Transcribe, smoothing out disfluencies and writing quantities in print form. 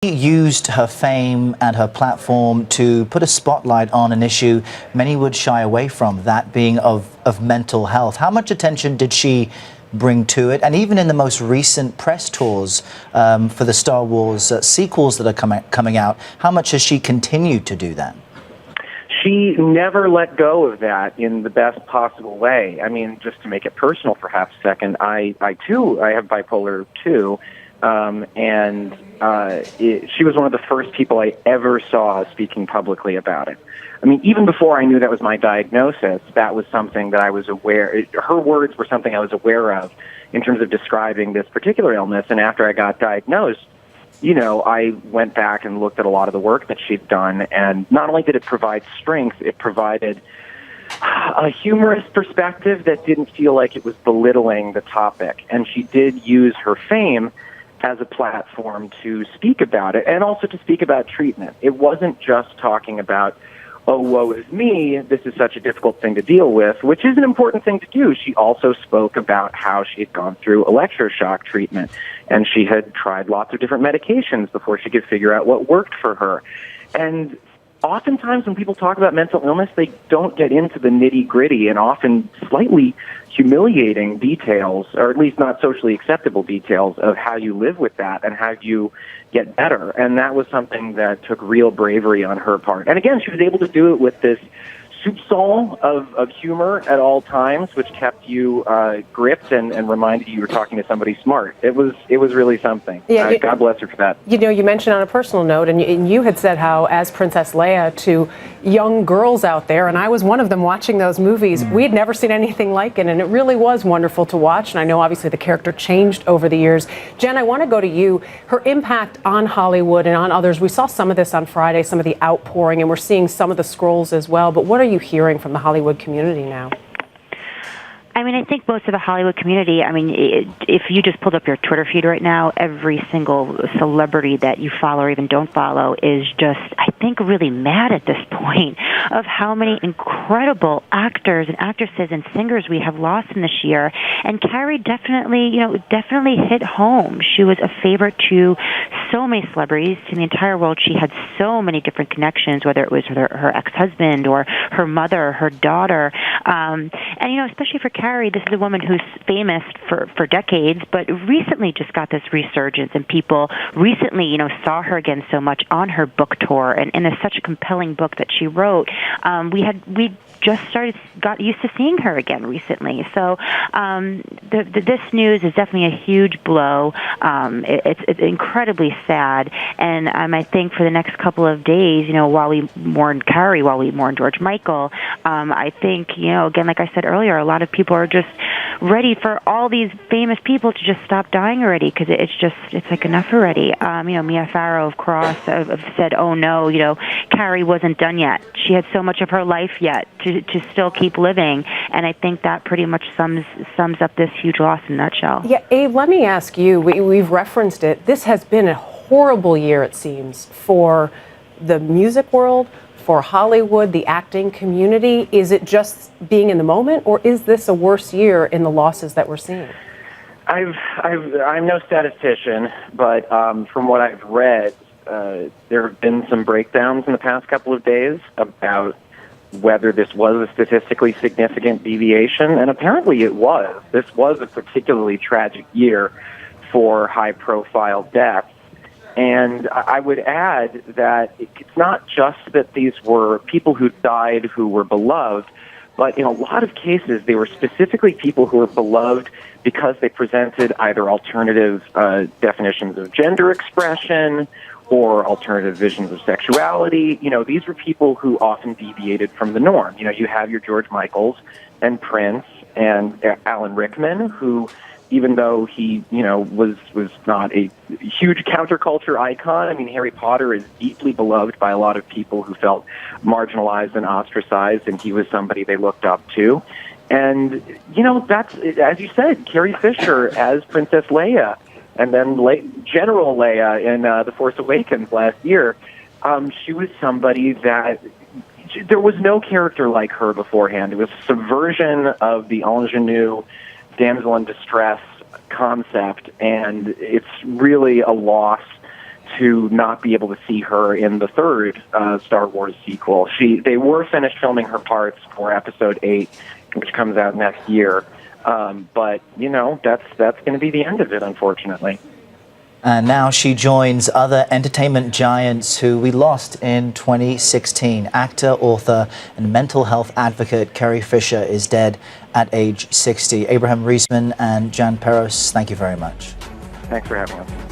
Used her fame and her platform to put a spotlight on an issue many would shy away from, that being of mental health. How much attention did she bring to it? And even in the most recent press tours for the Star Wars sequels that are coming out, how much has she continued to do that? She never let go of that in the best possible way. I mean, just to make it personal for half a second, I have bipolar 2. She was one of the first people I ever saw speaking publicly about it. I mean, even before I knew that was my diagnosis, that was something that I was aware, her words were something I was aware of in terms of describing this particular illness. And after I got diagnosed, I went back and looked at a lot of the work that she'd done, and not only did it provide strength, it provided a humorous perspective that didn't feel like it was belittling the topic. And she did use her fame as a platform to speak about it and also to speak about treatment. It wasn't just talking about, oh, woe is me, this is such a difficult thing to deal with, which is an important thing to do. She also spoke about how she had gone through electroshock treatment, and she had tried lots of different medications before she could figure out what worked for her. And oftentimes when people talk about mental illness, they don't get into the nitty-gritty and often slightly humiliating details, or at least not socially acceptable details, of how you live with that and how you get better. And that was something that took real bravery on her part. And again, she was able to do it with this soupçon of humor at all times, which kept you gripped and reminded you were talking to somebody smart. It was really something. Yeah, God bless her for that. You mentioned on a personal note, and you had said how, as Princess Leia, to young girls out there, and I was one of them watching those movies, we had never seen anything like it, and it really was wonderful to watch. And I know obviously the character changed over the years. Jen, I want to go to you. Her impact on Hollywood and on others, we saw some of this on Friday, some of the outpouring, and we're seeing some of the scrolls as well. But what are you hearing from the Hollywood community now? I mean, I think most of the Hollywood community, I mean, if you just pulled up your Twitter feed right now, every single celebrity that you follow or even don't follow is just, I think, really mad at this point of how many incredible actors and actresses and singers we have lost in this year. And Carrie definitely hit home. She was a favorite to so many celebrities, to the entire world. She had so many different connections, whether it was her ex-husband or her mother, her daughter. And, especially for Carrie, this is a woman who's famous for decades, but recently just got this resurgence, and people recently, saw her again so much on her book tour, and it's such a compelling book that she wrote. We just got used to seeing her again recently. So this news is definitely a huge blow. It's incredibly sad, and I think for the next couple of days, while we mourn Carrie, while we mourn George Michael, I think, again, like I said earlier, a lot of people are just ready for all these famous people to just stop dying already, because it's like enough already. Mia Farrow of Cross have said, oh no, Carrie wasn't done yet. She had so much of her life yet to still keep living, and I think that pretty much sums up this huge loss in a nutshell. Yeah, Abe, let me ask you, we've referenced it, this has been a horrible year, it seems, for the music world, for Hollywood, the acting community. Is it just being in the moment, or is this a worse year in the losses that we're seeing? I'm no statistician, but from what I've read, there have been some breakdowns in the past couple of days about whether this was a statistically significant deviation, and apparently it was. This was a particularly tragic year for high-profile deaths. And I would add that it's not just that these were people who died who were beloved, but in a lot of cases they were specifically people who were beloved because they presented either alternative definitions of gender expression or alternative visions of sexuality. These were people who often deviated from the norm. You have your George Michaels and Prince and Alan Rickman, who, even though he, was not a huge counterculture icon, I mean, Harry Potter is deeply beloved by a lot of people who felt marginalized and ostracized, and he was somebody they looked up to. And, that's, as you said, Carrie Fisher as Princess Leia, and then General Leia in The Force Awakens last year. She was somebody that there was no character like her beforehand. It was a subversion of the ingenue, damsel in distress concept, and it's really a loss to not be able to see her in the third Star Wars sequel. They were finished filming her parts for Episode 8, which comes out next year. But, you know, that's going to be the end of it, unfortunately. And now she joins other entertainment giants who we lost in 2016. Actor, author, and mental health advocate Carrie Fisher is dead at age 60. Abraham Reisman and Jan Peros, thank you very much. Thanks for having us.